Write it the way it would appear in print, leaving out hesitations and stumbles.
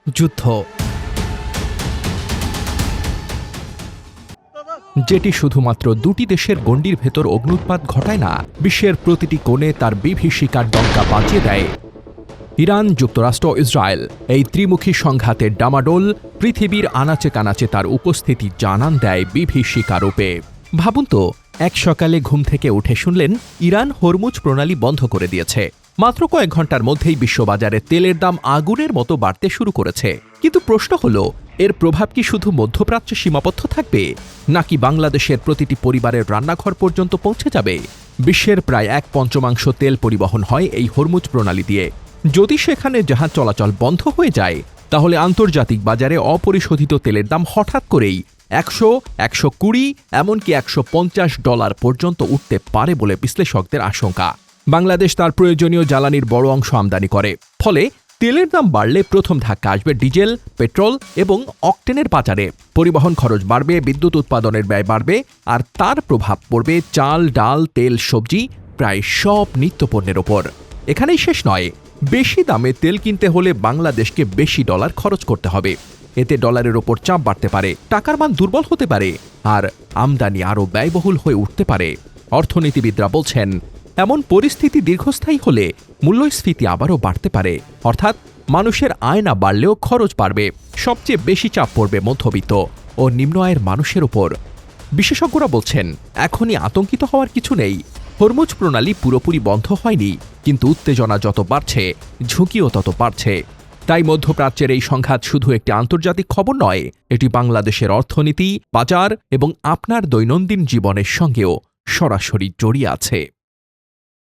যুদ্ধ, যেটি শুধুমাত্র দুটি দেশের গণ্ডির ভেতর অগ্ন্যুৎপাত ঘটায় না, বিশ্বের প্রতিটি কোণে তার বিভীষিকার ডঙ্কা বাজিয়ে দেয়। ইরান, যুক্তরাষ্ট্র, ইসরায়েল এই ত্রিমুখী সংঘাতের ডামাডোল পৃথিবীর আনাচে কানাচে তার উপস্থিতি জানান দেয় বিভীষিকা রূপে। ভাবুন তো, এক সকালে ঘুম থেকে উঠে শুনলেন ইরান হরমুজ প্রণালী বন্ধ করে দিয়েছে। মাত্র কয়েক ঘন্টার মধ্যেই বিশ্ববাজারে তেলের দাম আগুনের মতো বাড়তে শুরু করেছে। কিন্তু প্রশ্ন হলো, এর প্রভাব কি শুধু মধ্যপ্রাচ্যে সীমাবদ্ধ থাকবে, নাকি বাংলাদেশের প্রতিটি পরিবারের রান্নাঘর পর্যন্ত পৌঁছে যাবে? বিশ্বের প্রায় 1/5 তেল পরিবহন হয় এই হরমুজ প্রণালী দিয়ে। যদি সেখানে জাহাজ চলাচল বন্ধ হয়ে যায়, তাহলে আন্তর্জাতিক বাজারে অপরিশোধিত তেলের দাম হঠাৎ করেই 100, 120, এমনকি $150 পর্যন্ত উঠতে পারে বলে বিশ্লেষকদের আশঙ্কা। বাংলাদেশ তার প্রয়োজনীয় জ্বালানির বড় অংশ আমদানি করে, ফলে তেলের দাম বাড়লে প্রথম ধাক্কা আসবে ডিজেল, পেট্রোল এবং অকটেনের বাজারে। পরিবহন খরচ বাড়বে, বিদ্যুৎ উৎপাদনের ব্যয় বাড়বে, আর তার প্রভাব পড়বে চাল, ডাল, তেল, সবজি, প্রায় সব নিত্যপণ্যের ওপর। এখানেই শেষ নয়, বেশি দামে তেল কিনতে হলে বাংলাদেশকে বেশি ডলার খরচ করতে হবে। এতে ডলারের ওপর চাপ বাড়তে পারে, টাকার মান দুর্বল হতে পারে, আর আমদানি আরও ব্যয়বহুল হয়ে উঠতে পারে। অর্থনীতিবিদরা বলছেন, এমন পরিস্থিতি দীর্ঘস্থায়ী হলে মূল্যস্ফীতি আবারও বাড়তে পারে, অর্থাৎ মানুষের আয় না বাড়লেও খরচ বাড়বে। সবচেয়ে বেশি চাপ পড়বে মধ্যবিত্ত ও নিম্ন আয়ের মানুষের উপর। বিশেষজ্ঞরা বলছেন, এখনই আতঙ্কিত হওয়ার কিছু নেই। হরমুজ প্রণালী পুরোপুরি বন্ধ হয়নি, কিন্তু উত্তেজনা যত বাড়ছে, ঝুঁকিও তত বাড়ছে। তাই মধ্যপ্রাচ্যের এই সংঘাত শুধু একটি আন্তর্জাতিক খবর নয়, এটি বাংলাদেশের অর্থনীতি, বাজার এবং আপনার দৈনন্দিন জীবনের সঙ্গেও সরাসরি জড়িয়ে আছে।